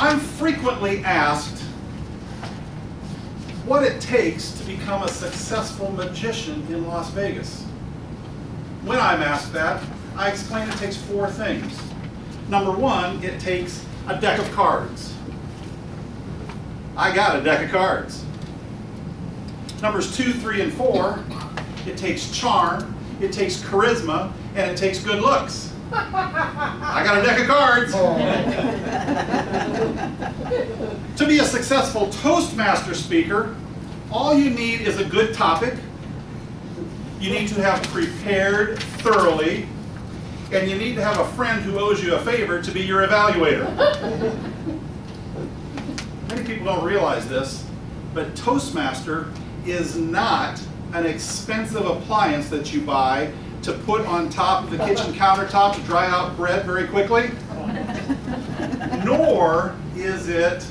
I'm frequently asked what it takes to become a successful magician in Las Vegas. When I'm asked that, I explain it takes 4 things. Number 1, it takes a deck of cards. I got a deck of cards. Numbers 2, 3, and 4, it takes charm, it takes charisma, and it takes good looks. I got a deck of cards. To be a successful Toastmaster speaker, all you need is a good topic. You need to have prepared thoroughly, and you need to have a friend who owes you a favor to be your evaluator. Many people don't realize this, but Toastmaster is not an expensive appliance that you buy to put on top of the kitchen countertop to dry out bread very quickly. Nor is it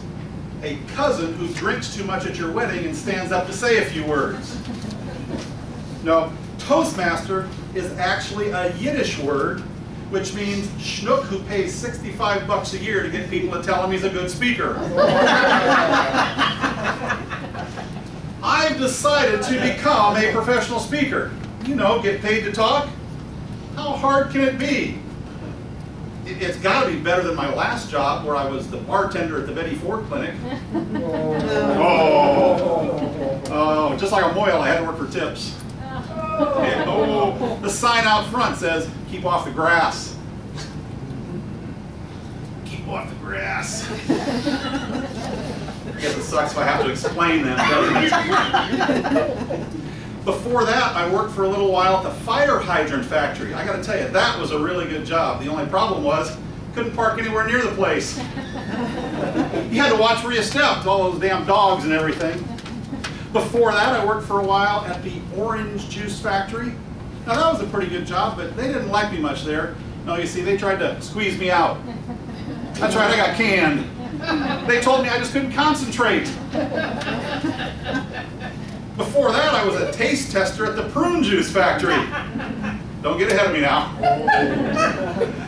a cousin who drinks too much at your wedding and stands up to say a few words. No, Toastmaster is actually a Yiddish word, which means schnook who pays 65 bucks a year to get people to tell him he's a good speaker. I've decided to become a professional speaker. You know, get paid to talk. How hard can it be? It's got to be better than my last job where I was the bartender at the Betty Ford Clinic. Oh, just like a moil, I had to work for tips. And, oh, the sign out front says, keep off the grass. Keep off the grass. I guess it sucks if I have to explain that, doesn't it? Before that, I worked for a little while at the fire hydrant factory. I got to tell you, that was a really good job. The only problem was, couldn't park anywhere near the place. You had to watch where you stepped, all those damn dogs and everything. Before that, I worked for a while at the orange juice factory. Now that was a pretty good job, but they didn't like me much there. No, you see, they tried to squeeze me out. That's right, I got canned. They told me I just couldn't concentrate. Before that, I was a taste tester at the prune juice factory. Don't get ahead of me now.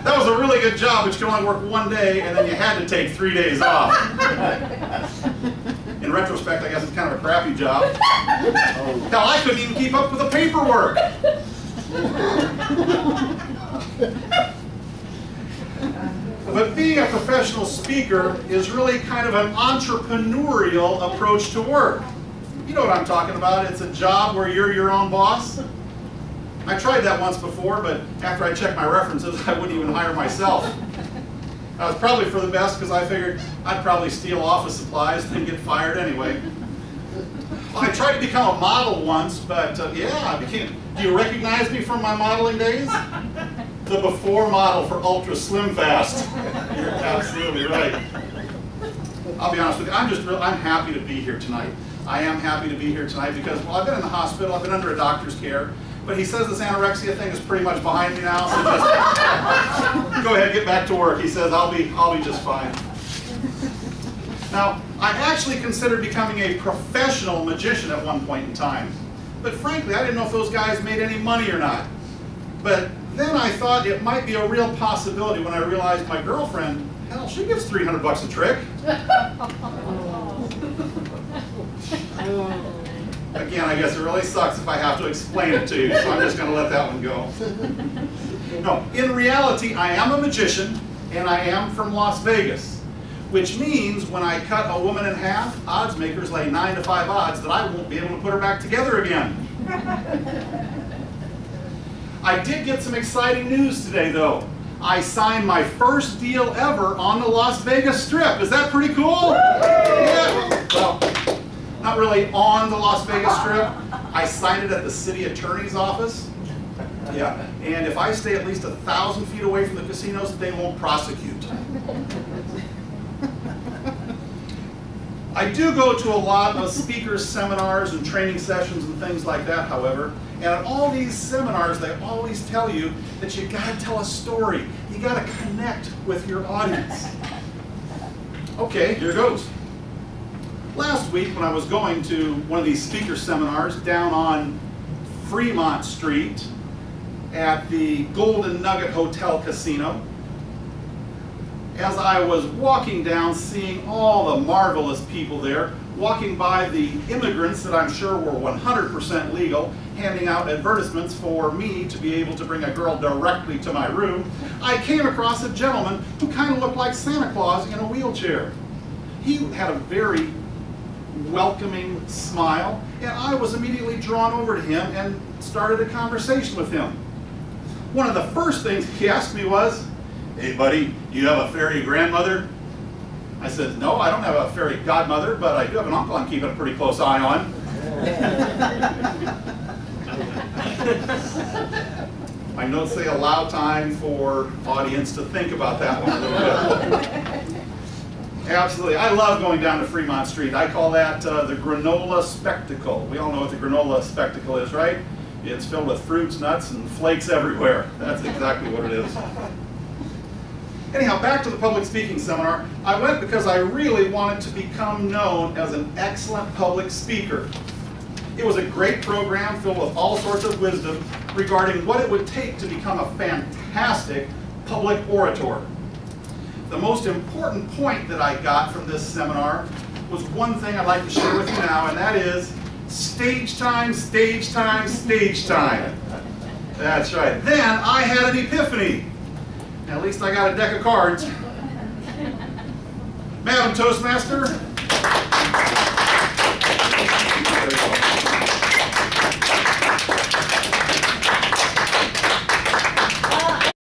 That was a really good job, but you could only work 1 day, and then you had to take 3 days off. In retrospect, I guess it's kind of a crappy job. Hell, I couldn't even keep up with the paperwork. But being a professional speaker is really kind of an entrepreneurial approach to work. You know what I'm talking about. It's a job where you're your own boss. I tried that once before, but after I checked my references, I wouldn't even hire myself. That was probably for the best because I figured I'd probably steal office supplies and then get fired anyway. Well, I tried to become a model once, but yeah, I became. Do you recognize me from my modeling days? The before model for Ultra Slim Fast. You're absolutely right. I'll be honest with you, I'm happy to be here tonight. I am happy to be here tonight because, well, I've been in the hospital, I've been under a doctor's care, but he says this anorexia thing is pretty much behind me now, so just go ahead, get back to work. He says, I'll be just fine. Now, I actually considered becoming a professional magician at one point in time, but frankly, I didn't know if those guys made any money or not. But then I thought it might be a real possibility when I realized my girlfriend, hell, she gives 300 bucks a trick. Again, I guess it really sucks if I have to explain it to you, so I'm just going to let that one go. No, in reality, I am a magician, and I am from Las Vegas, which means when I cut a woman in half, odds makers lay 9 to 5 odds that I won't be able to put her back together again. I did get some exciting news today, though. I signed my first deal ever on the Las Vegas Strip. Is that pretty cool? Yeah. Well, not really on the Las Vegas Strip. I signed it at the city attorney's office. Yeah. And if I stay at least 1,000 feet away from the casinos, they won't prosecute. I do go to a lot of speakers' seminars and training sessions and things like that, however. And at all these seminars, they always tell you that you gotta tell a story. You gotta connect with your audience. Okay, here goes. Last week when I was going to one of these speaker seminars down on Fremont Street at the Golden Nugget Hotel Casino, as I was walking down, seeing all the marvelous people there, walking by the immigrants that I'm sure were 100% legal, handing out advertisements for me to be able to bring a girl directly to my room, I came across a gentleman who kind of looked like Santa Claus in a wheelchair. He had a very welcoming smile, and I was immediately drawn over to him and started a conversation with him. One of the first things he asked me was, "Hey buddy, do you have a fairy grandmother?" I said, "No, I don't have a fairy godmother, but I do have an uncle I'm keeping a pretty close eye on." My notes say allow time for audience to think about that one a little bit. Absolutely. I love going down to Fremont Street. I call that the granola spectacle. We all know what the granola spectacle is, right? It's filled with fruits, nuts, and flakes everywhere. That's exactly what it is. Anyhow, back to the public speaking seminar. I went because I really wanted to become known as an excellent public speaker. It was a great program filled with all sorts of wisdom regarding what it would take to become a fantastic public orator. The most important point that I got from this seminar was one thing I'd like to share with you now, and that is stage time, stage time, stage time. That's right. Then I had an epiphany. At least I got a deck of cards. Madam Toastmaster,